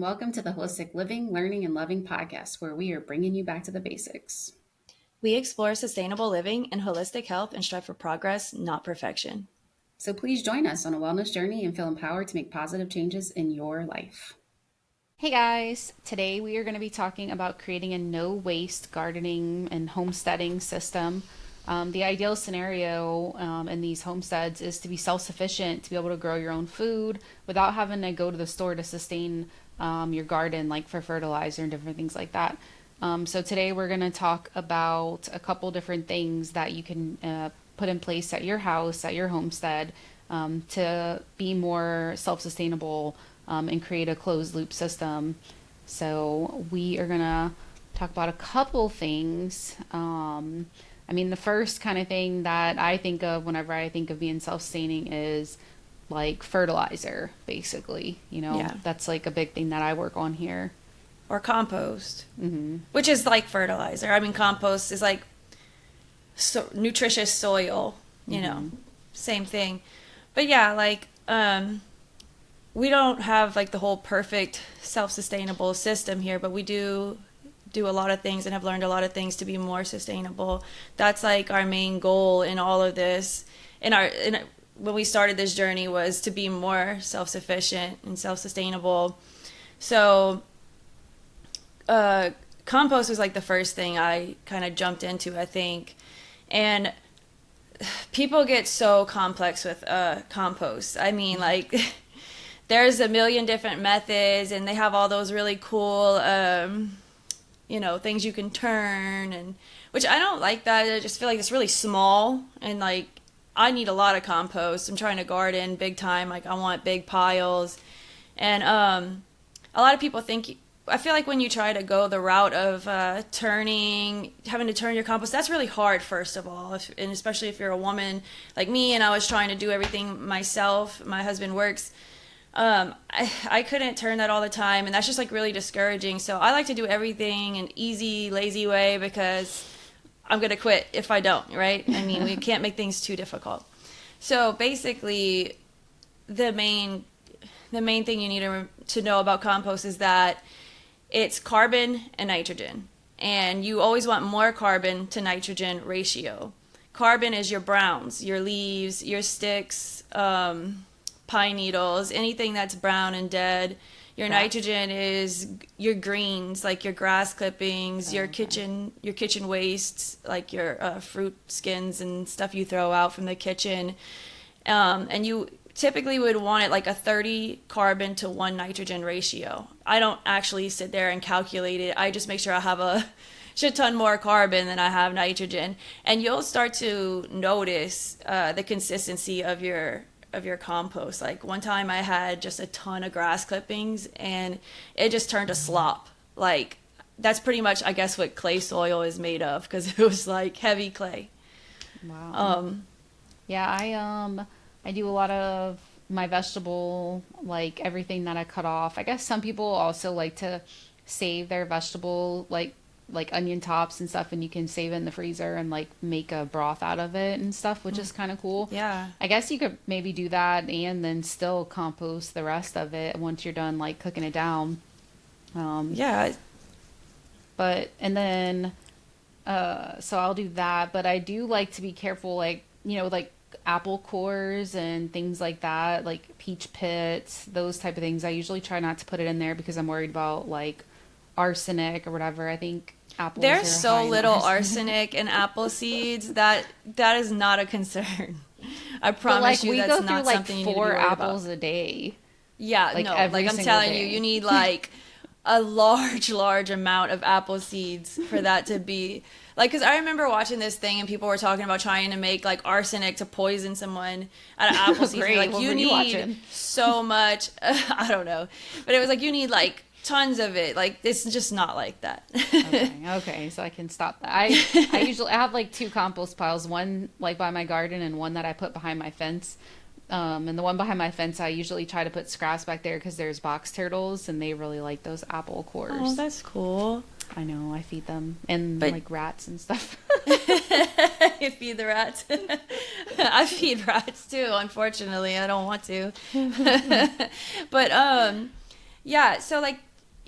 and welcome to the Holistic Living, Learning, and Loving podcast, where we are bringing you back to the basics. We explore sustainable living and holistic health and strive for progress, not perfection. So please join us on a wellness journey and feel empowered to make positive changes in your life. Hey guys, today we are going to be talking about creating a no waste gardening and homesteading system. The ideal scenario in these homesteads is to be self-sufficient, to be able to grow your own food without having to go to the store to sustain your garden, like for fertilizer and different things like that. So today we're going to talk about a couple different things that you can put in place at your house, at your homestead, to be more self-sustainable and create a closed loop system. So we are going to talk about a couple things. The first kind of thing that I think of whenever I think of being self-sustaining is like fertilizer, basically. That's like a big thing that I work on here. Or compost, which is like fertilizer. Compost is like nutritious soil, same thing. But yeah, we don't have like the whole perfect self-sustainable system here, but we do a lot of things and have learned a lot of things to be more sustainable. That's like our main goal in all of this. When we started this journey was to be more self-sufficient and self-sustainable. So compost was like the first thing I kind of jumped into, I think. And people get so complex with compost. There's a million different methods and they have all those really cool things you can turn, and which I don't like that. I just feel like it's really small, and I need a lot of compost. I'm trying to garden big time. I want big piles. And a lot of people I feel like when you try to go the route of having to turn your compost, that's really hard, first of all, and especially if you're a woman like me and I was trying to do everything myself. My husband works. I couldn't turn that all the time, and that's just really discouraging. So I like to do everything an easy, lazy way, because I'm going to quit if I don't, right? We can't make things too difficult. So basically, the main thing you need to know about compost is that it's carbon and nitrogen, and you always want more carbon to nitrogen ratio. Carbon is your browns, your leaves, your sticks, pine needles, anything that's brown and dead. Your nitrogen is your greens, like your grass clippings, your kitchen wastes, like your fruit skins and stuff you throw out from the kitchen. And you typically would want it like a 30 carbon to 1 nitrogen ratio. I don't actually sit there and calculate it. I just make sure I have a shit ton more carbon than I have nitrogen. And you'll start to notice the consistency of your compost. Like one time I had just a ton of grass clippings and it just turned to slop. Like that's pretty much, I guess, what clay soil is made of, because it was like heavy clay. Wow. I do a lot of my vegetable, like everything that I cut off. I guess some people also like to save their vegetable, like onion tops and stuff, and you can save it in the freezer and make a broth out of it and stuff, which is kind of cool. Yeah. I guess you could maybe do that and then still compost the rest of it once you're done cooking it down. Yeah. So I'll do that, but I do like to be careful, apple cores and things like that, like peach pits, those type of things. I usually try not to put it in there because I'm worried about arsenic or whatever. I think apples there's are so high in little arsenic in apple seeds that is not a concern. I promise you, that's not something you need to be worried about. We go through 4 apples a day. Yeah, I'm telling you, you need a large amount of apple seeds for that to be because I remember watching this thing and people were talking about trying to make arsenic to poison someone out of apple seeds. Great. You need so much. I don't know, but it was you need tons of it. It's just not like that. Okay, so I can stop that. I usually have 2 compost piles, one by my garden and one that I put behind my fence. And the one behind my fence, I usually try to put scraps back there because there's box turtles and they really like those apple cores. Oh, that's cool. I know, I feed them, and rats and stuff. You feed the rats. I feed rats too, unfortunately. I don't want to. But yeah, so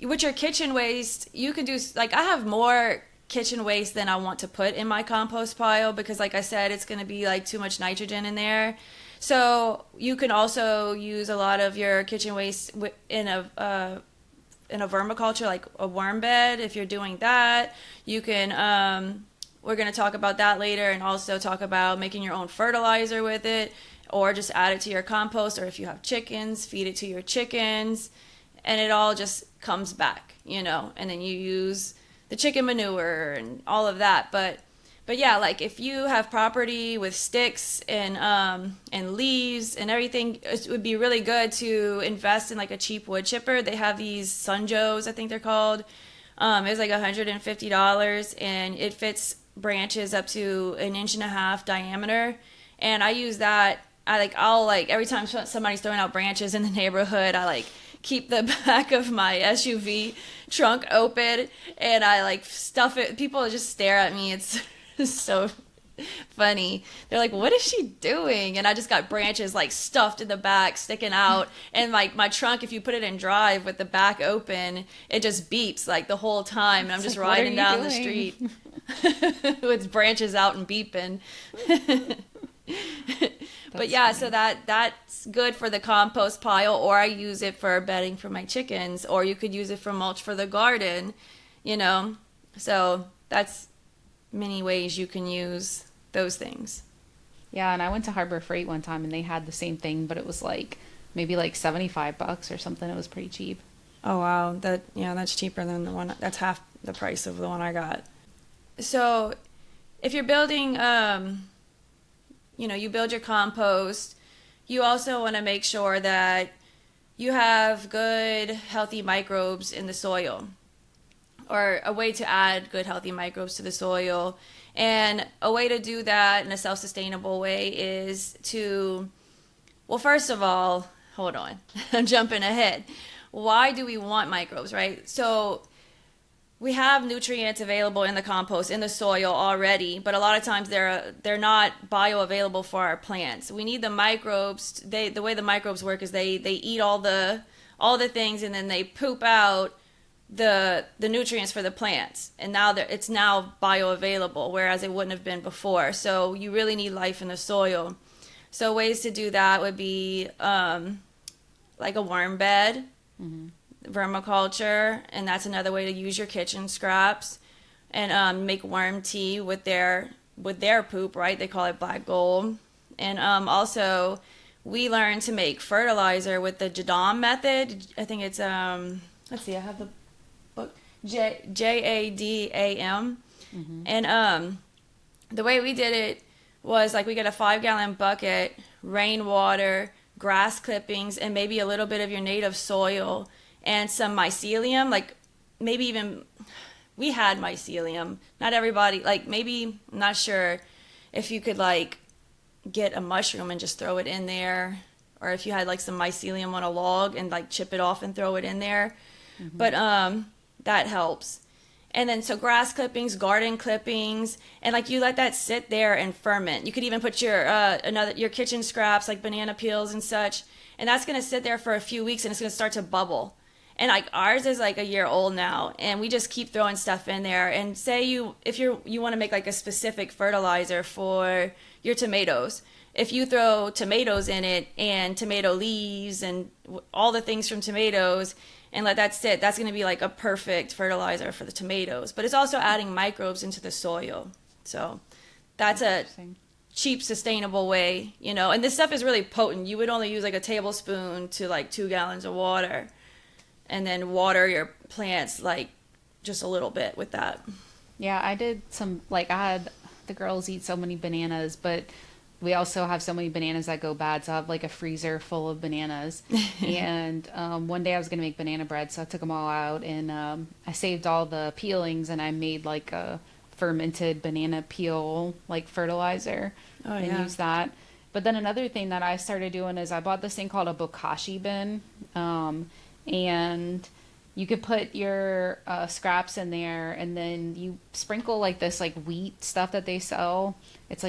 with your kitchen waste, you could do, like, I have more kitchen waste than I want to put in my compost pile because, like I said, it's going to be like too much nitrogen in there. So you can also use a lot of your kitchen waste in a vermiculture, like a worm bed. If you're doing that, you can, we're going to talk about that later, and also talk about making your own fertilizer with it, or just add it to your compost, or if you have chickens, feed it to your chickens, and it all just comes back, and then you use the chicken manure and all of that. But yeah, like if you have property with sticks and leaves and everything, it would be really good to invest in like a cheap wood chipper. They have these Sunjos, I think they're called. It's like $150, and it fits branches up to 1.5 inch diameter. And I use that. I'll every time somebody's throwing out branches in the neighborhood, I keep the back of my SUV trunk open, and I stuff it. People just stare at me. It's so funny. They're like, what is she doing? And I just got branches stuffed in the back, sticking out. And my trunk, if you put it in drive with the back open, it just beeps the whole time. And I'm just riding down the street with branches out and beeping. But yeah, funny. So that's good for the compost pile, or I use it for bedding for my chickens, or you could use it for mulch for the garden, So that's many ways you can use those things. Yeah, and I went to Harbor Freight one time, and they had the same thing, but it was maybe $75 or something. It was pretty cheap. Oh wow, that's cheaper than the one. That's half the price of the one I got. So if you're building you build your compost, you also want to make sure that you have good, healthy microbes in the soil, or a way to add good, healthy microbes to the soil. And a way to do that in a self-sustainable way is to, well, first of all, hold on, I'm jumping ahead. Why do we want microbes, right? So we have nutrients available in the compost, in the soil already, but a lot of times they're not bioavailable for our plants. We need the microbes. The way the microbes work is they eat all the things, and then they poop out the nutrients for the plants, and now it's now bioavailable, whereas it wouldn't have been before. So you really need life in the soil. So ways to do that would be like a worm bed. Mm-hmm. Vermiculture, and that's another way to use your kitchen scraps, and make worm tea with their poop, right? They call it black gold. And also we learned to make fertilizer with the Jadam method. I think it's let's see, I have the book, Jadam. Mm-hmm. And the way we did it was we get a 5-gallon bucket, rainwater, grass clippings, and maybe a little bit of your native soil, and some mycelium, maybe even, we had mycelium. Not everybody, maybe, I'm not sure if you could get a mushroom and just throw it in there, or if you had some mycelium on a log and chip it off and throw it in there. Mm-hmm. But that helps. And then so grass clippings, garden clippings, and you let that sit there and ferment. You could even put your your kitchen scraps, banana peels and such, and that's going to sit there for a few weeks, and it's going to start to bubble. And ours is a year old now, and we just keep throwing stuff in there. And say you want to make a specific fertilizer for your tomatoes, if you throw tomatoes in it and tomato leaves and all the things from tomatoes and let that sit, that's going to be a perfect fertilizer for the tomatoes. But it's also adding microbes into the soil. So that's a cheap, sustainable way, And this stuff is really potent. You would only use a tablespoon to 2 gallons of water. And then water your plants just a little bit with that. Yeah, I did some, I had the girls eat so many bananas, but we also have so many bananas that go bad. So I have a freezer full of bananas. And one day I was going to make banana bread, so I took them all out, and I saved all the peelings, and I made a fermented banana peel fertilizer. Oh, and used that. But then another thing that I started doing is I bought this thing called a bokashi bin. And you could put your scraps in there, and then you sprinkle this wheat stuff that they sell. It's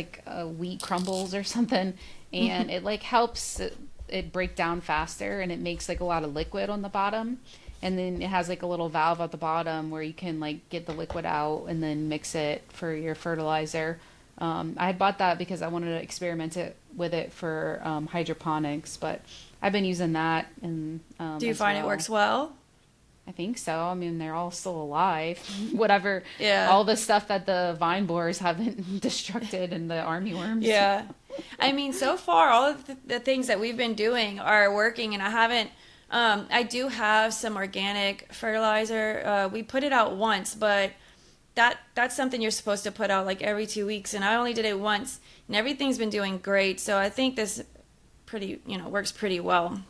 wheat crumbles or something, and it helps it break down faster, and it makes a lot of liquid on the bottom. And then it has like a little valve at the bottom where you can like get the liquid out and then mix it for your fertilizer. I had bought that because I wanted to experiment with it for hydroponics, but I've been using that. And Do you as find it well. works well? I think so. I mean, they're all still alive. Whatever. Yeah. All the stuff that the vine borers haven't destructed and the armyworms. Yeah. I mean, so far, all of the things that we've been doing are working, and I haven't. I do have some organic fertilizer. We put it out once, but that's something you're supposed to put out like every 2 weeks, and I only did it once, and everything's been doing great. So I think this works pretty well.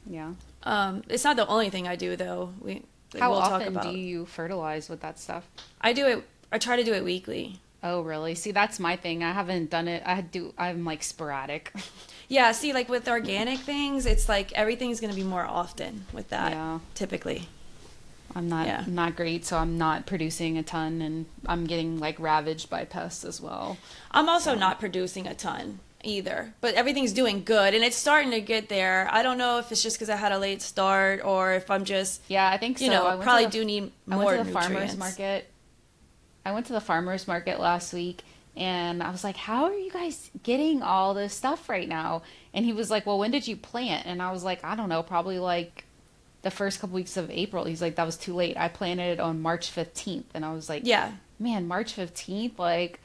Yeah. It's not the only thing I do though. How we'll talk often about. do you fertilize with that stuff? I do it. I try to do it weekly. Oh, really? See, that's my thing. I haven't done it. I'm like sporadic. Yeah, see, like with organic things, it's like everything's going to be more often with that, Yeah. typically. I'm not great, so I'm not producing a ton, and I'm getting like ravaged by pests as well. I'm also not producing a ton either, but everything's doing good, and it's starting to get there. I don't know if it's just because I had a late start or if I'm just, Yeah, I think so. I probably do need I more went to the nutrients. farmer's market. I went to the farmer's market last week, and I was like, how are you guys getting all this stuff right now? And he was like, well, when did you plant? And I was like, I don't know, probably like the first couple weeks of April. He's like, that was too late. I planted it on March 15th. And I was like, Yeah. man, March 15th? Like,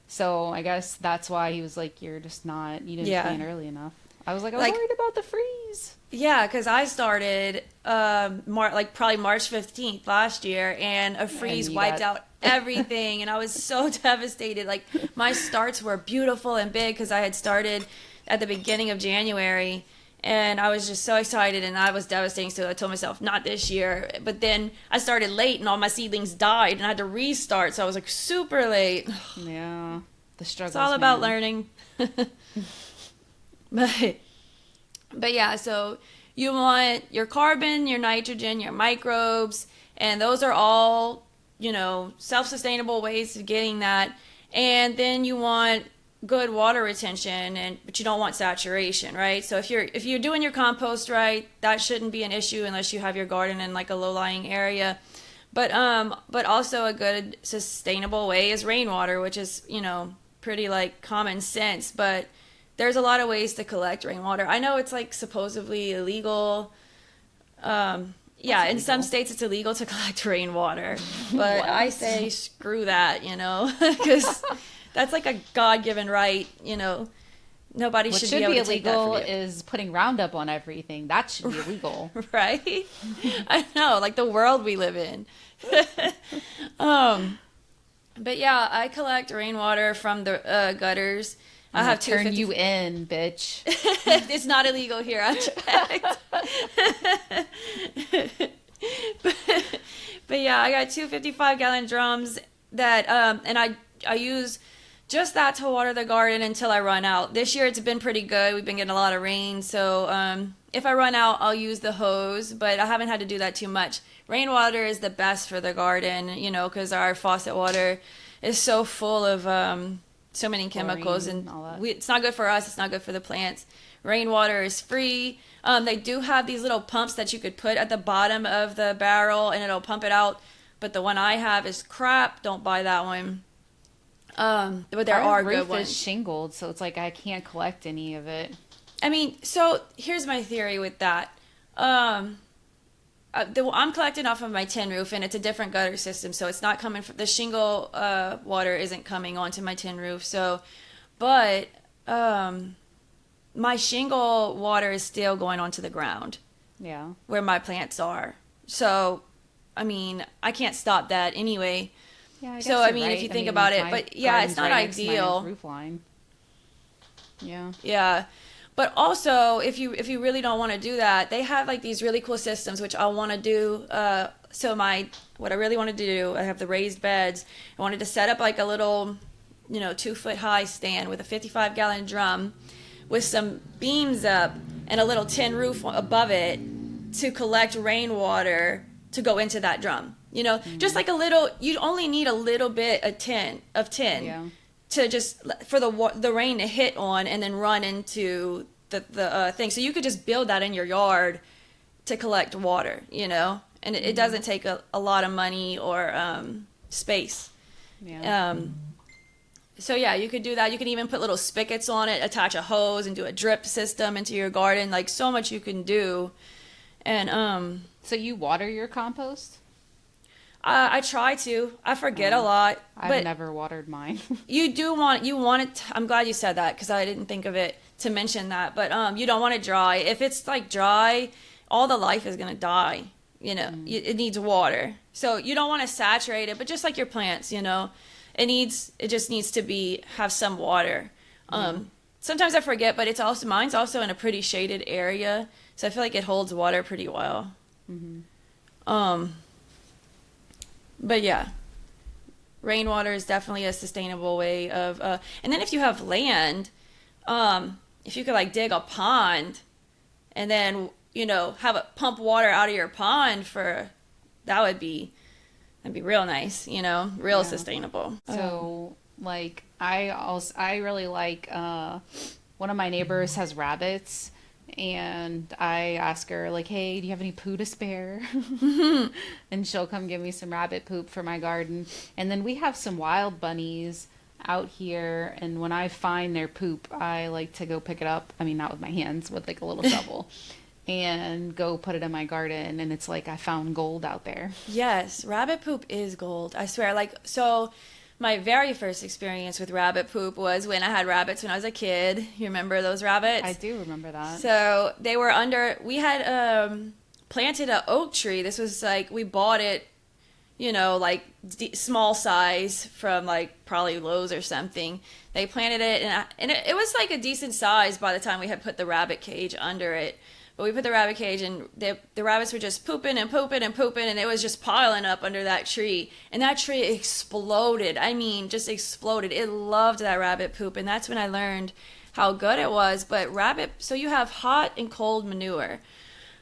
so I guess that's why he was like, you didn't plant early enough. I was like, I was worried about the freeze. Yeah, because I started probably March 15th last year, and a freeze wiped out everything, and I was so devastated. Like, my starts were beautiful and big because I had started at the beginning of January, and I was just so excited, and I was devastating, so I told myself, not this year. But then I started late, and all my seedlings died, and I had to restart, so I was like super late. Yeah, the struggle. It's all about learning. But yeah, so you want your carbon, your nitrogen, your microbes, and those are all, self-sustainable ways of getting that. And then you want good water retention, but you don't want saturation, right? So if you're doing your compost right, that shouldn't be an issue unless you have your garden in like a low-lying area. But also a good sustainable way is rainwater, which is, pretty like common sense, but there's a lot of ways to collect rainwater. I know it's like supposedly illegal. In some states it's illegal to collect rainwater, but I say screw that, because that's like a God-given right, Nobody should be able to take that from you. What should be illegal is putting Roundup on everything. That should be illegal. Right? I know, like the world we live in. But yeah, I collect rainwater from the gutters. I have turn you in, bitch. It's not illegal here. I checked. but yeah, I got 255-gallon drums that and I use just that to water the garden until I run out. This year it's been pretty good. We've been getting a lot of rain, so if I run out, I'll use the hose, but I haven't had to do that too much. Rainwater is the best for the garden, because our faucet water is so full of so many chemicals, and it's not good for us. It's not good for the plants. Rainwater is free. They do have these little pumps that you could put at the bottom of the barrel, and it'll pump it out. But the one I have is crap. Don't buy that one. But there are good ones. Our roof is shingled, so it's like I can't collect any of it. I mean, so here's my theory with that. I'm collecting off of my tin roof, and it's a different gutter system, so it's not coming from the shingle. Water isn't coming onto my tin roof. But my shingle water is still going onto the ground. Yeah, where my plants are. So, I mean, I can't stop that anyway. Yeah, I guess so I mean, if you think about it, but yeah, it's not ideal. Roof line. Yeah. Yeah. But also, if you really don't want to do that, they have like these really cool systems, which I want to do. What I really wanted to do, I have the raised beds. I wanted to set up like a little, 2-foot high stand with a 55-gallon drum with some beams up and a little tin roof above it to collect rainwater to go into that drum. Just like a little, you only need a little bit of tin. Yeah. To just for the rain to hit on and then run into the thing. So you could just build that in your yard to collect water, and it doesn't take a lot of money or space. Yeah. So yeah, you could do that. You can even put little spigots on it, attach a hose, and do a drip system into your garden. Like, so much you can do. And So you water your compost? I try to. I forget a lot, I've but never watered mine. you want it. I'm glad you said that because I didn't think of it to mention that. But you don't want it dry. If it's like dry, all the life is gonna die. You know, it needs water. So you don't want to saturate it, but just like your plants, you know, it just needs to have some water. Sometimes I forget, but mine's also in a pretty shaded area, so I feel like it holds water pretty well. But yeah, rainwater is definitely a sustainable way of, and then if you have land, if you could like dig a pond and then, you know, have it pump water out of your pond that'd be real nice, you know, real sustainable. So, like, I really like, one of my neighbors has rabbits, and I ask her, like, hey, do you have any poo to spare? And she'll come give me some rabbit poop for my garden. And then we have some wild bunnies out here, and when I find their poop, I like to go pick it up. I mean, not with my hands, with like a little shovel. And go put it in my garden, and it's like I found gold out there. Yes, rabbit poop is gold. I swear. Like, so my very first experience with rabbit poop was when I had rabbits when I was a kid. You remember those rabbits? I do remember that. So they were we had planted an oak tree. This was like, we bought it, you know, like small size from like probably Lowe's or something. They planted it, and it was like a decent size by the time we had put the rabbit cage under it. But we put the rabbit cage, and the rabbits were just pooping and pooping and pooping, and it was just piling up under that tree. And that tree exploded. I mean, just exploded. It loved that rabbit poop, and that's when I learned how good it was. But so you have hot and cold manure.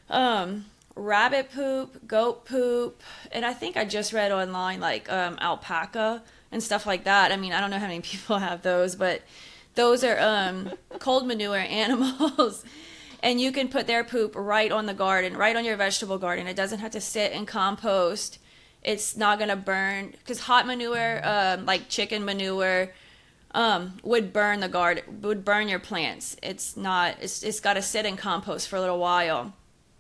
Rabbit poop, goat poop, and I think I just read online like alpaca and stuff like that. I mean, I don't know how many people have those, but those are cold manure animals. And you can put their poop right on the garden, right on your vegetable garden. It doesn't have to sit and compost. It's not going to burn. Because hot manure, like chicken manure, would burn the garden, would burn your plants. It's got to sit and compost for a little while.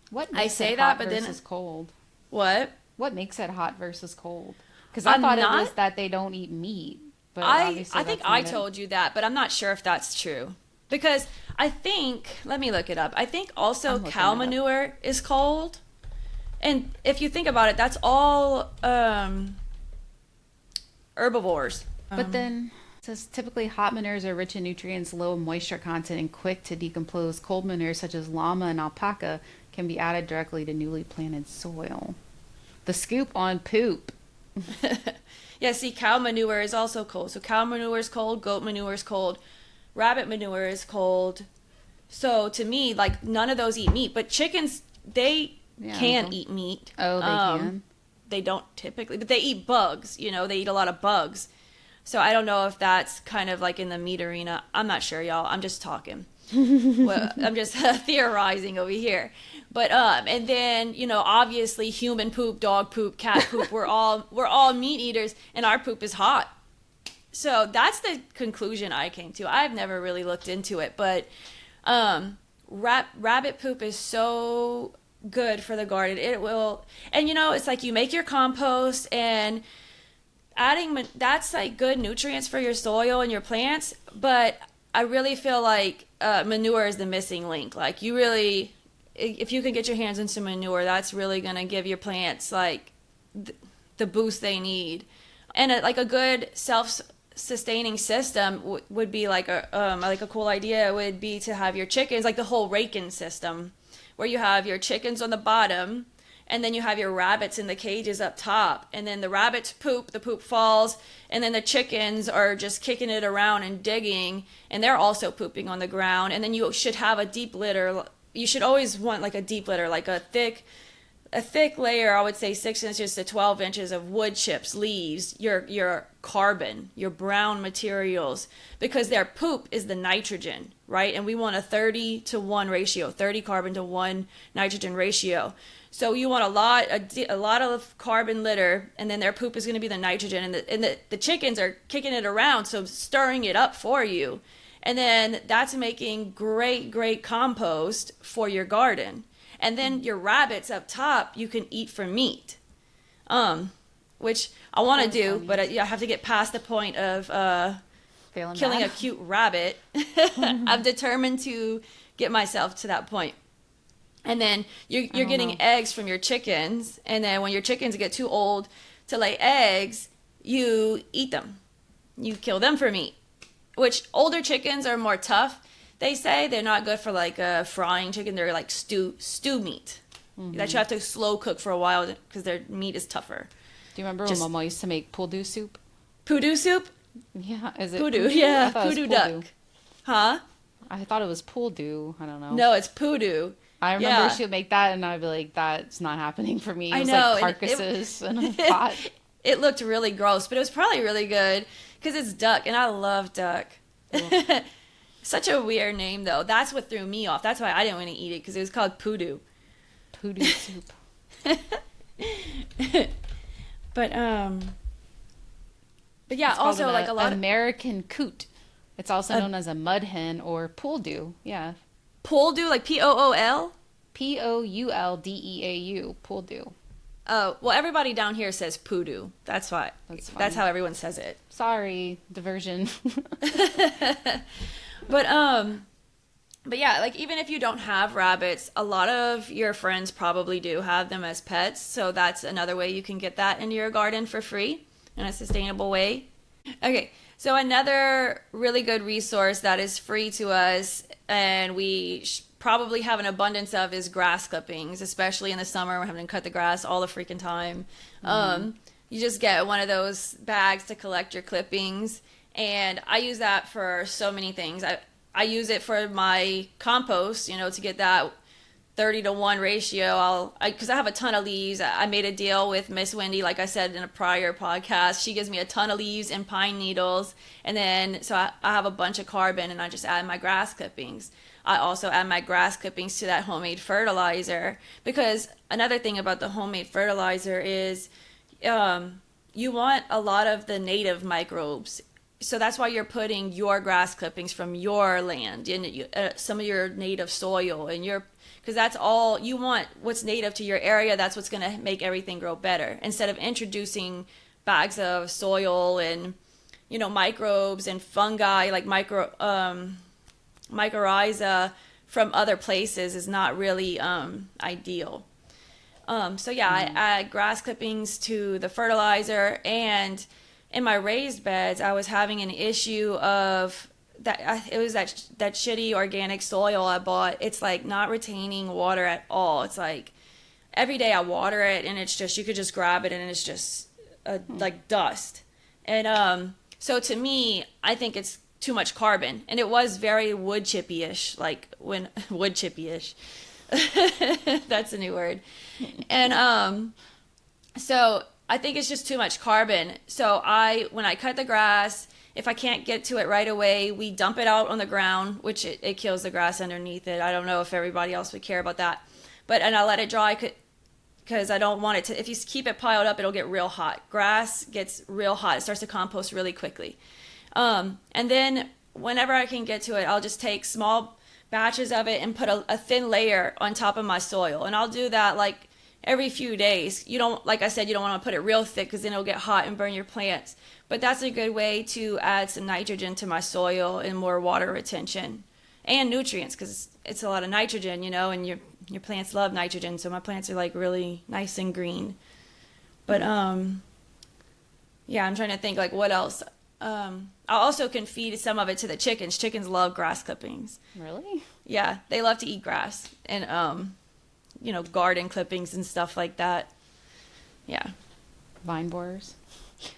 What I makes say it that, hot but then versus cold? What? What makes it hot versus cold? Because I thought it was that they don't eat meat. But I think that's I not it. told you that, but I'm not sure if that's true. Because I think, let me look it up. I think also cow manure is cold. And if you think about it, that's all herbivores. But then it says typically hot manures are rich in nutrients, low in moisture content, and quick to decompose. Cold manure, such as llama and alpaca, can be added directly to newly planted soil. The scoop on poop. Yeah, see, cow manure is also cold. So cow manure is cold, goat manure is cold, rabbit manure is cold. So to me, like, none of those eat meat. But chickens, they can eat meat. Oh, they can? They don't typically, but they eat bugs. You know, they eat a lot of bugs. So I don't know if that's kind of like in the meat arena. I'm not sure, y'all. I'm just talking. Well, I'm just theorizing over here. But and then, you know, obviously human poop, dog poop, cat poop, we're all meat eaters, and our poop is hot. So that's the conclusion I came to. I've never really looked into it, but rabbit poop is so good for the garden. It will, and you know, it's like you make your compost, and that's like good nutrients for your soil and your plants. But I really feel like manure is the missing link. Like, you really, if you can get your hands on some manure, that's really gonna give your plants like the boost they need. And like a good self-sustaining system would be like a cool idea would be to have your chickens, like the whole raking system, where you have your chickens on the bottom, and then you have your rabbits in the cages up top, and then the rabbits poop, the poop falls, and then the chickens are just kicking it around and digging, and they're also pooping on the ground. And then you should have a deep litter. You should always want like a deep litter, like a thick a thick layer, I would say 6 inches to 12 inches of wood chips, leaves, your carbon, your brown materials, because their poop is the nitrogen, right? And we want a 30-to-1 ratio, 30 carbon to 1 nitrogen ratio. So you want a lot of carbon litter, and then their poop is going to be the nitrogen, and the chickens are kicking it around, so stirring it up for you. And then that's making great compost for your garden. And then your rabbits up top, you can eat for meat, which I want to do, but I have to get past the point of killing a cute rabbit. I'm determined to get myself to that point. And then you're getting eggs from your chickens, and then when your chickens get too old to lay eggs, you eat them. You kill them for meat, which older chickens are more tough. They say they're not good for like a frying chicken. They're like stew meat that you have to slow cook for a while because their meat is tougher. Do you remember when Mama used to make poodoo soup? Poodoo soup? Yeah, is it poodoo? Yeah, poodoo duck. Huh? I thought it was poodoo. I don't know. No, it's poodoo. I remember she would make that, and I'd be like, "That's not happening for me." It was know. like carcasses in a pot. It looked really gross, but it was probably really good because it's duck, and I love duck. Such a weird name, though. That's what threw me off. That's why I didn't want to eat it, because it was called poodoo. Poodoo soup. But yeah, it's also like a lot American coot. It's also known as a mud hen or poodoo. Yeah. Poodoo, like Pool? Pouldeau. Poodoo. Oh, well, everybody down here says poodoo. That's why. That's how everyone says it. Sorry, diversion. But yeah, like even if you don't have rabbits, a lot of your friends probably do have them as pets. So that's another way you can get that into your garden for free in a sustainable way. Okay, so another really good resource that is free to us and we probably have an abundance of is grass clippings, especially in the summer. We're having to cut the grass all the freaking time. You just get one of those bags to collect your clippings. And I use that for so many things. I use it for my compost, to get that 30-to-1 ratio. Because I have a ton of leaves. I made a deal with Miss Wendy, like I said in a prior podcast. She gives me a ton of leaves and pine needles. And then, so I have a bunch of carbon, and I just add my grass clippings. I also add my grass clippings to that homemade fertilizer. Because another thing about the homemade fertilizer is you want a lot of the native microbes. So that's why you're putting your grass clippings from your land and some of your native soil because that's all you want. What's native to your area, that's what's going to make everything grow better. Instead of introducing bags of soil and microbes and fungi like mycorrhiza from other places is not really ideal. So yeah, I add grass clippings to the fertilizer, and in my raised beds, I was having an issue of that. It was that shitty organic soil I bought. It's like not retaining water at all. It's like every day I water it, and it's just, you could just grab it, and it's just like dust. And so to me, I think it's too much carbon, and it was very wood chippy-ish, wood chippy-ish. That's a new word. And so I think it's just too much carbon. So when I cut the grass, if I can't get to it right away, we dump it out on the ground, which it kills the grass underneath it. I don't know if everybody else would care about that. And I let it dry because I don't want it to, if you keep it piled up, it'll get real hot. Grass gets real hot. It starts to compost really quickly. And then whenever I can get to it, I'll just take small batches of it and put a thin layer on top of my soil. And I'll do that like every few days. Like I said, you don't want to put it real thick because then it'll get hot and burn your plants. But that's a good way to add some nitrogen to my soil and more water retention and nutrients, because it's a lot of nitrogen, and your plants love nitrogen. So my plants are like really nice and green. But yeah, I'm trying to think like what else. I also can feed some of it to the chickens. Chickens love grass clippings. Really? Yeah, they love to eat grass and garden clippings and stuff like that. Yeah. Vine borers.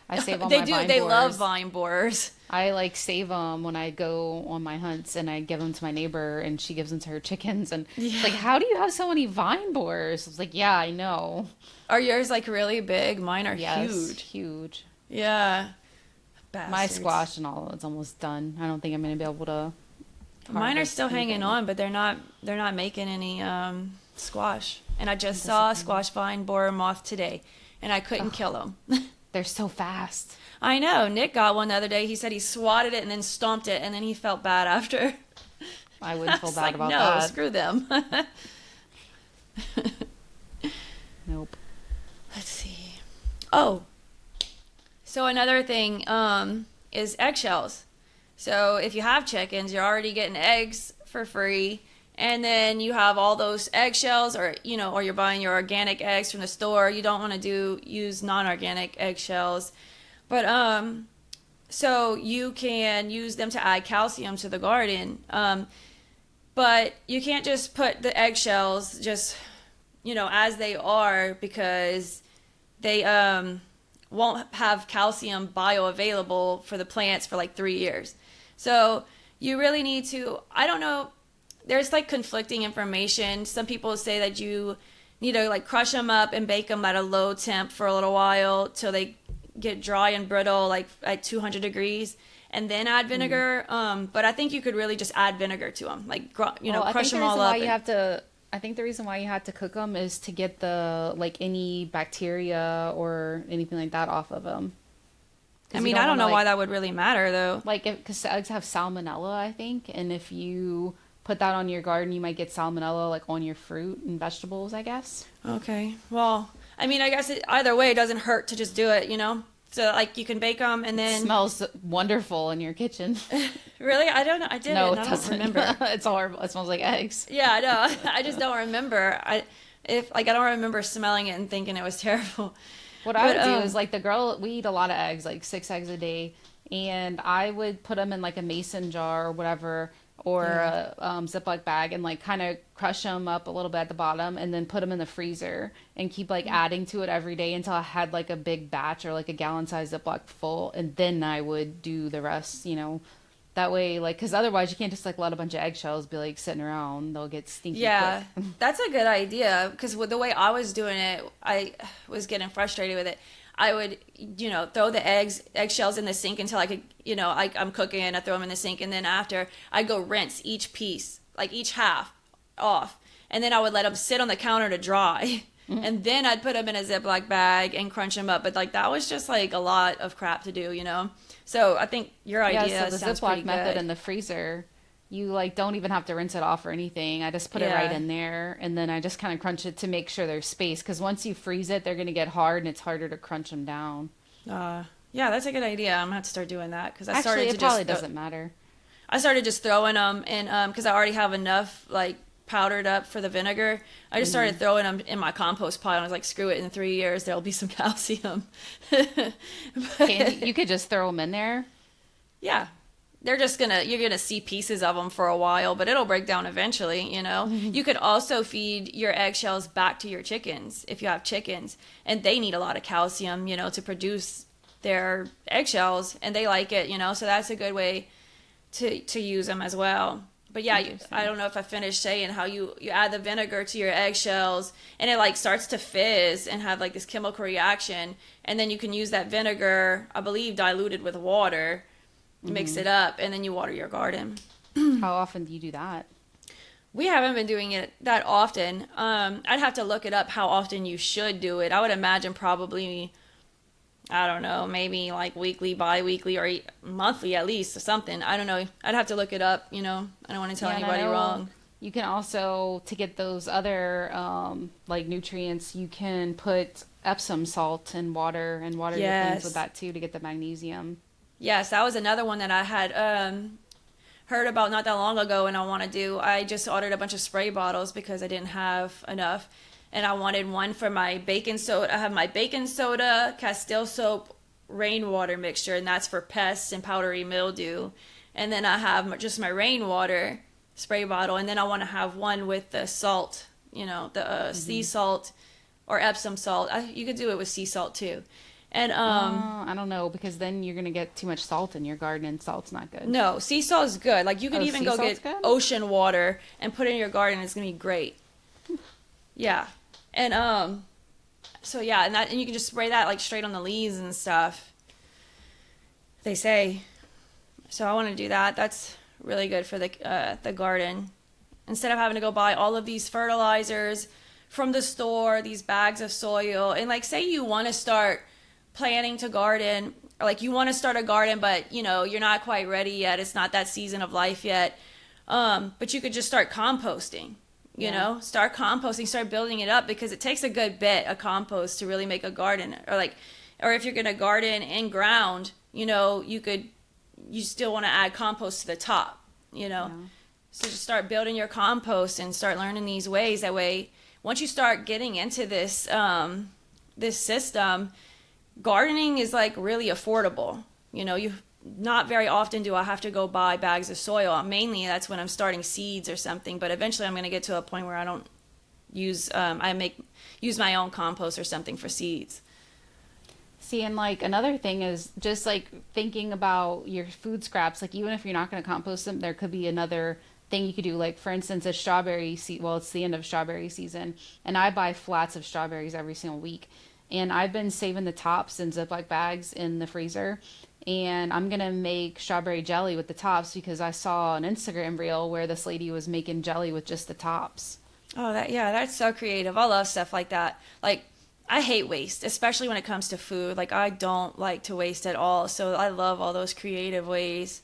I save all They my do. vine They love borers. vine borers. I like save them when I go on my hunts, and I give them to my neighbor, and she gives them to her chickens. And it's Yeah. like, how do you have so many vine borers? I was like, yeah, I know. Are yours like really big? Mine are Yes, huge. huge. Yeah. My Bastards. squash and all it's almost done. I don't think I'm gonna be able to Mine are harvest still hanging anything. on, but they're not making any squash. And I just I'm saw a disappointed. squash vine borer moth today, and I couldn't kill them. They're so fast. I know. Nick got one the other day. He said he swatted it and then stomped it, and then he felt bad after. I wouldn't feel was bad like, about no, that. screw them. Nope. Let's see. Oh, so another thing is eggshells. So if you have chickens, you're already getting eggs for free, and then you have all those eggshells, or or you're buying your organic eggs from the store. You don't want to use non-organic eggshells, but so you can use them to add calcium to the garden. But you can't just put the eggshells just as they are, because they won't have calcium bioavailable for the plants for like 3 years. So you really need to, I don't know, there's like conflicting information. Some people say that you need to like crush them up and bake them at a low temp for a little while till they get dry and brittle, like at 200 degrees, and then add vinegar. But I think you could really just add vinegar to them, like Well, crush them all up. I think the reason why you have to cook them is to get the like any bacteria or anything like that off of them. I mean, I don't know why that would really matter though. Like, because eggs have salmonella, I think, and if you put that on your garden, you might get salmonella like on your fruit and vegetables, I guess. Okay. Well, I mean, I guess either way, it doesn't hurt to just do it. So like you can bake them and It then smells wonderful in your kitchen. really, I don't know. I did No, it. it And I don't doesn't. remember. It's horrible. It smells like eggs. Yeah, I know. I just don't remember. I don't remember smelling it and thinking it was terrible. What I But, would do is like we eat a lot of eggs, like 6 eggs a day, and I would put them in like a mason jar or whatever, or a Ziploc bag, and like kind of crush them up a little bit at the bottom, and then put them in the freezer and keep like adding to it every day until I had like a big batch or like a gallon size Ziploc full, and then I would do the rest. That way, like, because otherwise you can't just like let a bunch of eggshells be like sitting around; they'll get stinky. Yeah, quick. that's a good idea, because with the way I was doing it, I was getting frustrated with it. I would, throw the eggshells in the sink until I could, I'm cooking, I throw them in the sink, and then after I go rinse each piece, like each half off, and then I would let them sit on the counter to dry, and then I'd put them in a Ziploc bag and crunch them up. But like that was just like a lot of crap to do. So I think your idea Yeah, so the sounds pretty Ziploc method good. in the freezer, you like don't even have to rinse it off or anything. I just put it Yeah. right in there, and then I just kind of crunch it to make sure there's space. Because once you freeze it, they're gonna get hard, and it's harder to crunch them down. Yeah, that's a good idea. I'm gonna have to start doing that, because I started Actually, to it probably just doesn't matter. I started just throwing them in, because I already have enough like powdered up for the vinegar. I just started throwing them in my compost pile. And I was like, screw it, in 3 years there'll be some calcium. You could just throw them in there. Yeah, you're gonna see pieces of them for a while, but it'll break down eventually. You could also feed your eggshells back to your chickens if you have chickens, and they need a lot of calcium, to produce their eggshells, and they like it, so that's a good way to use them as well. But yeah, I don't know if I finished saying how you add the vinegar to your eggshells, and it like starts to fizz and have like this chemical reaction, and then you can use that vinegar, I believe, diluted with water, mix it up, and then you water your garden. How often do you do that? We haven't been doing it that often. I'd have to look it up how often you should do it. I would imagine probably, I don't know, maybe like weekly, bi-weekly, or monthly at least, or something. I don't know. I'd have to look it up, I don't want to tell Yeah, and I anybody know wrong. You can also, to get those other like nutrients, you can put Epsom salt in water and water your plants Yes. with that too to get the magnesium. Yes, that was another one that I had heard about not that long ago, and I want to do. I just ordered a bunch of spray bottles because I didn't have enough, and I wanted one for my baking soda. I have my baking soda, Castile soap, rainwater mixture, and that's for pests and powdery mildew. And then I have just my rainwater spray bottle, and then I want to have one with the salt, the sea salt or Epsom salt. You could do it with sea salt too. And I don't know because then you're gonna get too much salt in your garden, and salt's not good. no, sea salt is good. Like you could Oh, even sea go salt's get good? ocean water and put it in your garden. It's gonna be great. Yeah, and so yeah, and you can just spray that like straight on the leaves and stuff. They say. So I want to do that. That's really good for the garden. Instead of having to go buy all of these fertilizers from the store, these bags of soil, and like say you want to start planning to garden, or like you want to start a garden, but you know you're not quite ready yet. It's not that season of life yet. But you could just start composting. You know, start composting, start building it up because it takes a good bit of compost to really make a garden. Or if you're gonna garden in ground, you know, you still want to add compost to the top. You know, so just start building your compost and start learning these ways. That way, once you start getting into this system, gardening is like really affordable. You know, not very often do I have to go buy bags of soil. Mainly that's when I'm starting seeds or something, but eventually I'm going to get to a point where I don't use use my own compost or something for seeds. See, and like another thing is just like thinking about your food scraps. Like even if you're not going to compost them, there could be another thing you could do. Like for instance, it's the end of strawberry season, and I buy flats of strawberries every single week. And I've been saving the tops in Ziploc bags in the freezer. And I'm going to make strawberry jelly with the tops because I saw an Instagram reel where this lady was making jelly with just the tops. Oh, that's so creative. I love stuff like that. Like, I hate waste, especially when it comes to food. Like, I don't like to waste at all. So I love all those creative ways.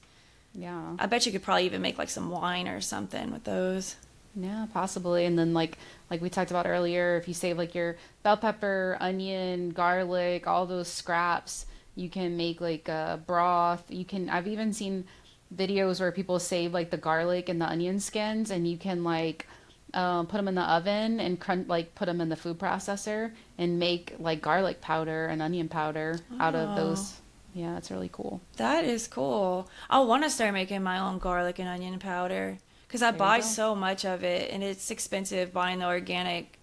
Yeah. I bet you could probably even make like some wine or something with those. Yeah, possibly. And then like we talked about earlier, if you save like your bell pepper, onion, garlic, all those scraps, you can make like a broth. I've even seen videos where people save like the garlic and the onion skins, and you can like put them in the oven and put them in the food processor and make like garlic powder and onion powder out of those. Yeah, it's really cool. That is cool. I want to start making my own garlic and onion powder because I buy so much of it, and it's expensive buying the organic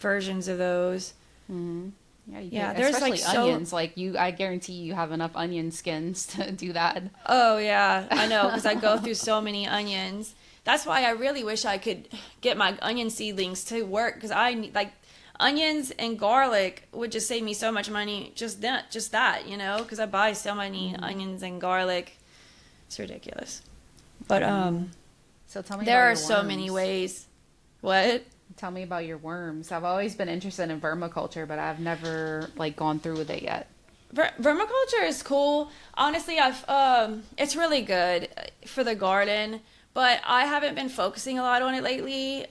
versions of those. Mm-hmm. Yeah, there's there's especially onions. I guarantee you have enough onion skins to do that. Oh yeah, I know because I go through so many onions. That's why I really wish I could get my onion seedlings to work because I need like onions and garlic would just save me so much money. Just that, you know, because I buy so many onions and garlic. It's ridiculous. But so tell me. There about are your so worms. many ways. What? Tell me about your worms. I've always been interested in vermiculture, but I've never like gone through with it yet. Vermiculture is cool. Honestly, it's really good for the garden, but I haven't been focusing a lot on it lately.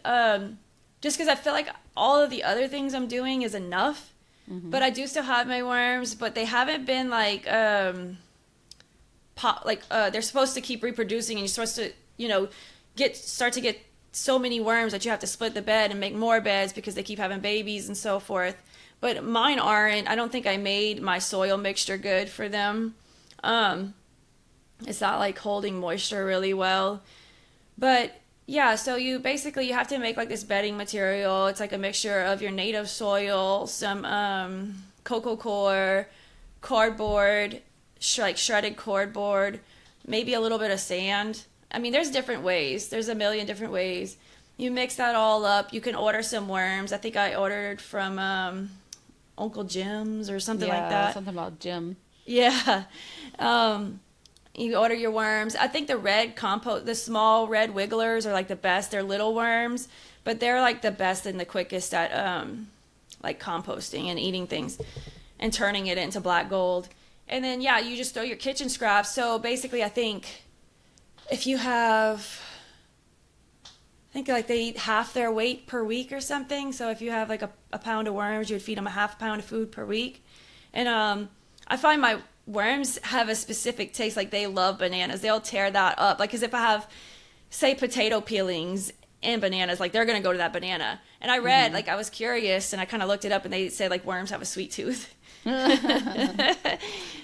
Just because I feel like all of the other things I'm doing is enough. Mm-hmm. But I do still have my worms, but they haven't been like they're supposed to keep reproducing, and you're supposed to, you know, start to get so many worms that you have to split the bed and make more beds because they keep having babies and so forth. But mine aren't. I don't think I made my soil mixture good for them. It's not like holding moisture really well. But yeah, so you have to make like this bedding material. It's like a mixture of your native soil, some cocoa coir, cardboard, like shredded cardboard, maybe a little bit of sand. I mean, there's different ways. There's a million different ways. You mix that all up. You can order some worms. I think I ordered from Uncle Jim's or something like that. Something about Jim. Yeah. You order your worms. I think the small red wigglers are like the best. They're little worms, but they're like the best and the quickest at like composting and eating things and turning it into black gold. And then, yeah, you just throw your kitchen scraps. So basically, I think if you have, I think like they eat half their weight per week or something. So if you have like a pound of worms, you would feed them a half pound of food per week. And I find my worms have a specific taste. Like they love bananas. They'll tear that up. Like, because if I have, say, potato peelings and bananas, like they're going to go to that banana. And I read, like I was curious and I kind of looked it up and they said like worms have a sweet tooth.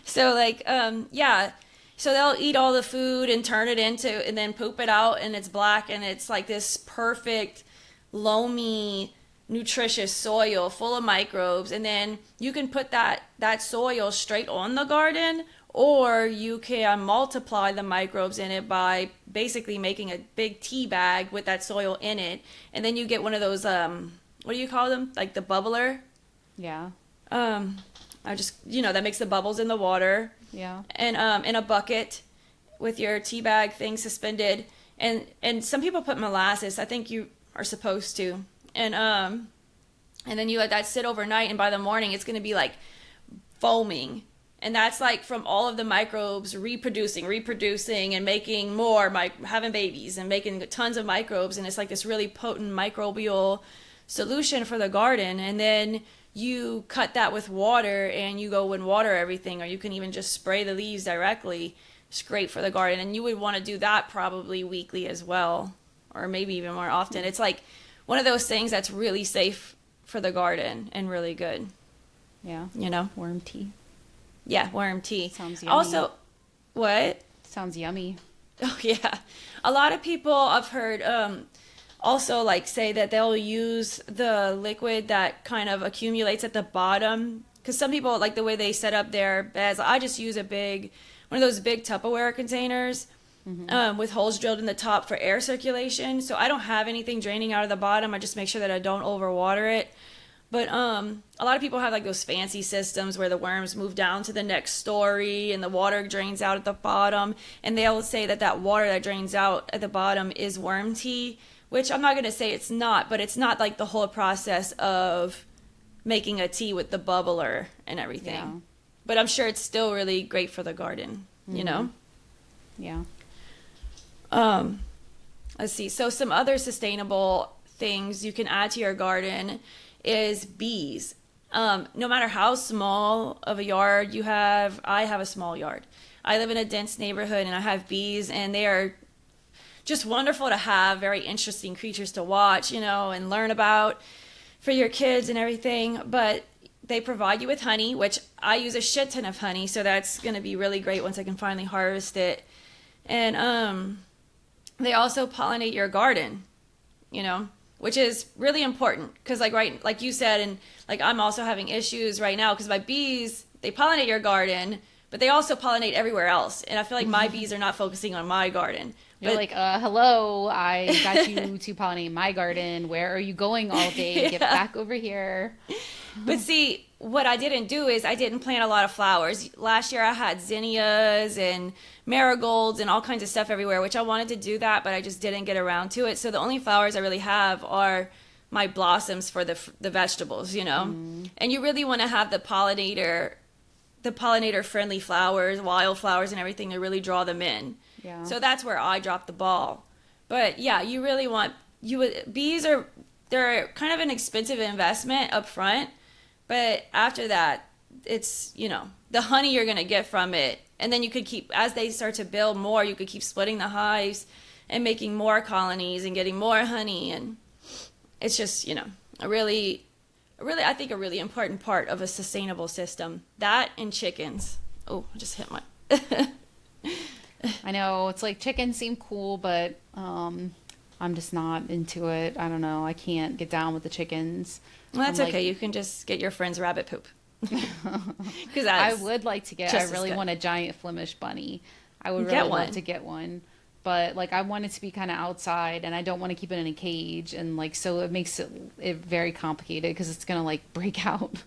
So like, yeah. So they'll eat all the food and turn it into, and then poop it out, and it's black, and it's like this perfect, loamy, nutritious soil full of microbes, and then you can put that soil straight on the garden, or you can multiply the microbes in it by basically making a big tea bag with that soil in it, and then you get one of those what do you call them, like the bubbler. Yeah. I just, that makes the bubbles in the water. Yeah. And in a bucket with your tea bag thing suspended, and some people put molasses. I think you are supposed to, and then you let that sit overnight, and by the morning it's going to be like foaming, and that's like from all of the microbes reproducing and making more, having babies and making tons of microbes, and it's like this really potent microbial solution for the garden. And then you cut that with water, and you go and water everything, or you can even just spray the leaves directly. It's great for the garden, and you would want to do that probably weekly as well, or maybe even more often. It's like one of those things that's really safe for the garden and really good. Yeah. Worm tea. Yeah, worm tea. Sounds yummy. Also, what? Sounds yummy. Oh, yeah. A lot of people I've heard also like say that they'll use the liquid that kind of accumulates at the bottom, because some people like the way they set up their beds. I just use one of those big Tupperware containers with holes drilled in the top for air circulation. So I don't have anything draining out of the bottom. I just make sure that I don't overwater it. But a lot of people have like those fancy systems where the worms move down to the next story and the water drains out at the bottom. And they'll say that water that drains out at the bottom is worm tea, which I'm not going to say it's not, but it's not like the whole process of making a tea with the bubbler and everything. Yeah. But I'm sure it's still really great for the garden, Yeah. Let's see. So some other sustainable things you can add to your garden is bees. No matter how small of a yard you have, I have a small yard. I live in a dense neighborhood, and I have bees, and they are just wonderful to have, very interesting creatures to watch, and learn about for your kids and everything. But they provide you with honey, which I use a shit ton of honey, so that's going to be really great once I can finally harvest it. And they also pollinate your garden, which is really important, because like you said, and like I'm also having issues right now because my bees, they pollinate your garden, but they also pollinate everywhere else, and I feel like my bees are not focusing on my garden. You're like, hello, I got you to pollinate my garden. Where are you going all day? Get back over here. But see, what I didn't do is I didn't plant a lot of flowers. Last year I had zinnias and marigolds and all kinds of stuff everywhere, which I wanted to do that, but I just didn't get around to it. So the only flowers I really have are my blossoms for the vegetables, And you really want to have the pollinator friendly flowers, wildflowers and everything to really draw them in. Yeah. So that's where I dropped the ball. But yeah, you really want bees they're kind of an expensive investment up front, but after that, it's, the honey you're going to get from it. And then you could keep, as they start to build more, you could keep splitting the hives and making more colonies and getting more honey. And it's just, I think a really important part of a sustainable system. That and chickens. Oh, I just hit my... I know, it's like chickens seem cool, but I'm just not into it. I don't know. I can't get down with the chickens. Well, that's okay. You can just get your friend's rabbit poop. Because I would like to get. I really good. want a giant Flemish bunny. I would Get really one. love to get one, but like I want it to be kind of outside, and I don't want to keep it in a cage, and like so it makes it very complicated because it's gonna like break out.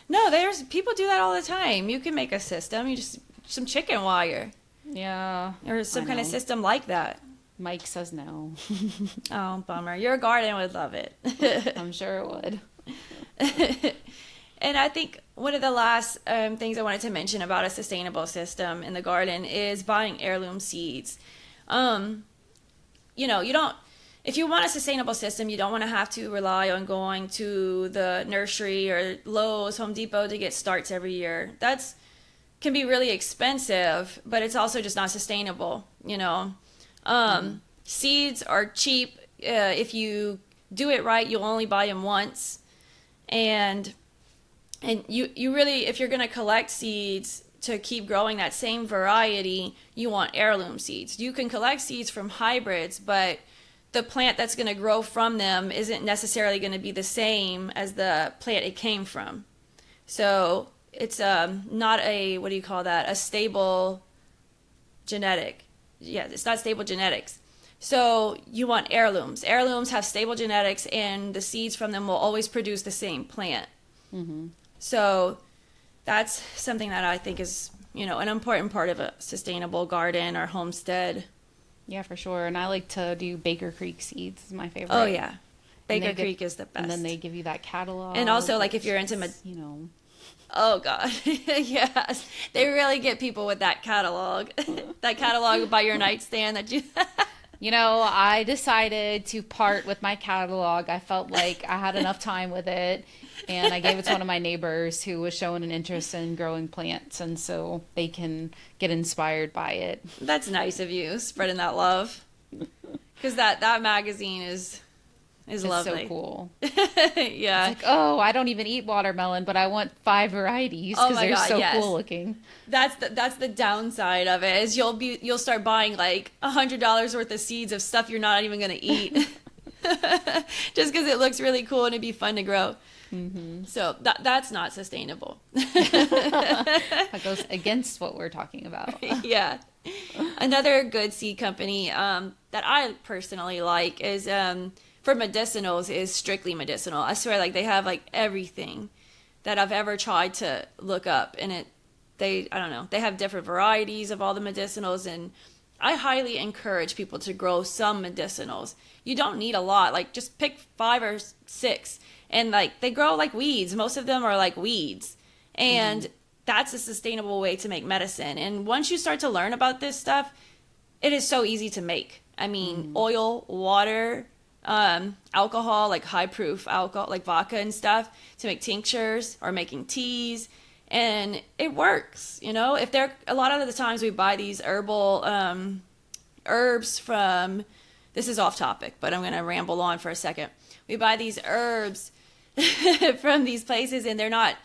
No, there's people do that all the time. You can make a system. You just some chicken wire. Yeah. Or some kind of system like that. Mike says no. Oh, bummer. Your garden would love it. I'm sure it would. And I think one of the last things I wanted to mention about a sustainable system in the garden is buying heirloom seeds. If you want a sustainable system, you don't want to have to rely on going to the nursery or Lowe's, Home Depot to get starts every year. That's can be really expensive, but it's also just not sustainable, Seeds are cheap. If you do it right, you'll only buy them once. And you really, if you're going to collect seeds to keep growing that same variety, you want heirloom seeds. You can collect seeds from hybrids, but the plant that's going to grow from them isn't necessarily going to be the same as the plant it came from. So it's not a, what do you call that? A stable genetic. Yeah, it's not stable genetics. So you want heirlooms. Heirlooms have stable genetics, and the seeds from them will always produce the same plant. Mm-hmm. So that's something that I think is, an important part of a sustainable garden or homestead. Yeah, for sure. And I like to do Baker Creek seeds. Is my favorite. Oh yeah, Baker Creek is the best. And then they give you that catalog. And also, like, if you're into, oh god, yes, they really get people with that catalog, that catalog by your nightstand that you. I decided to part with my catalog. I felt like I had enough time with it, and I gave it to one of my neighbors who was showing an interest in growing plants, and so they can get inspired by it. That's nice of you, spreading that love, because that magazine is lovely. So cool. Yeah. It's like, oh, I don't even eat watermelon, but I want 5 varieties because they're so cool looking. That's the downside of it, is you'll start buying like $100 worth of seeds of stuff you're not even gonna eat, just because it looks really cool and it'd be fun to grow. Mm-hmm. So that's not sustainable. That goes against what we're talking about. Yeah. Another good seed company that I personally like is for medicinals is Strictly Medicinal. I swear, like, they have like everything that I've ever tried to look up, and I don't know, they have different varieties of all the medicinals, and I highly encourage people to grow some medicinals. You don't need a lot, like just pick 5 or 6, and like they grow like weeds. Most of them are like weeds, and that's a sustainable way to make medicine. And once you start to learn about this stuff, it is so easy to make. I mean, oil, water, alcohol, like high proof alcohol, like vodka and stuff, to make tinctures or making teas, and it works. If a lot of the times we buy these herbal herbs from, this is off topic, but I'm going to ramble on for a second. We buy these herbs from these places, and they're not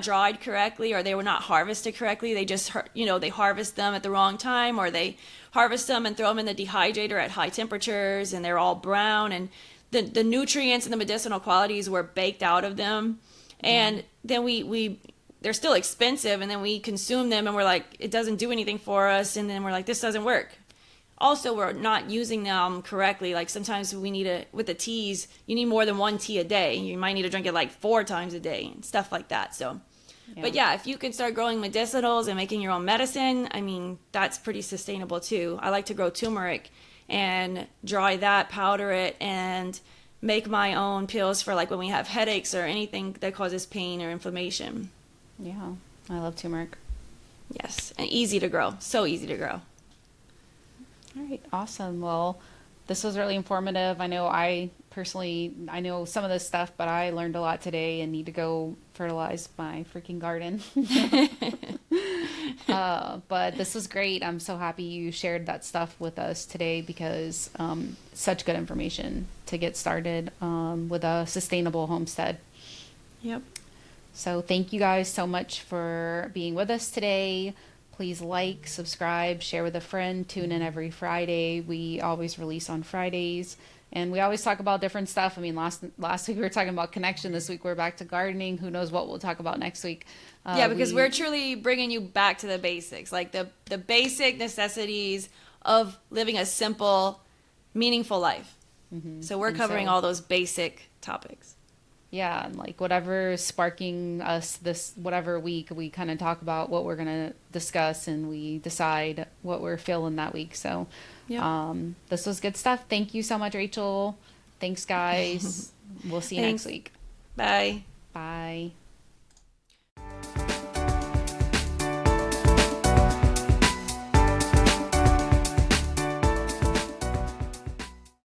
dried correctly, or they were not harvested correctly. They just, they harvest them at the wrong time, or they harvest them and throw them in the dehydrator at high temperatures, and they're all brown, and the nutrients and the medicinal qualities were baked out of them. And then they're still expensive, and then we consume them, and we're like, it doesn't do anything for us, and then we're like, this doesn't work. Also, we're not using them correctly. Like, sometimes with the teas, you need more than 1 tea a day. You might need to drink it like 4 times a day and stuff like that. So, But yeah, if you can start growing medicinals and making your own medicine, I mean, that's pretty sustainable too. I like to grow turmeric and dry that, powder it, and make my own pills for like when we have headaches or anything that causes pain or inflammation. Yeah, I love turmeric. Yes, and easy to grow. So easy to grow. All right, awesome. Well, this was really informative. I know I know some of this stuff, but I learned a lot today and need to go fertilize my freaking garden. But this was great. I'm so happy you shared that stuff with us today, because such good information to get started with a sustainable homestead. Yep. So thank you guys so much for being with us today. Please like, subscribe, share with a friend, tune in every Friday. We always release on Fridays, and we always talk about different stuff. I mean, last week we were talking about connection. This week we're back to gardening. Who knows what we'll talk about next week. Yeah, because we're truly bringing you back to the basics, like the basic necessities of living a simple, meaningful life. Mm-hmm. So we're covering all those basic topics. Yeah, and like whatever sparking us this whatever week, we kind of talk about what we're going to discuss, and we decide what we're feeling that week. So this was good stuff. Thank you so much, Rachel. Thanks, guys. We'll see you next week. Bye. Bye.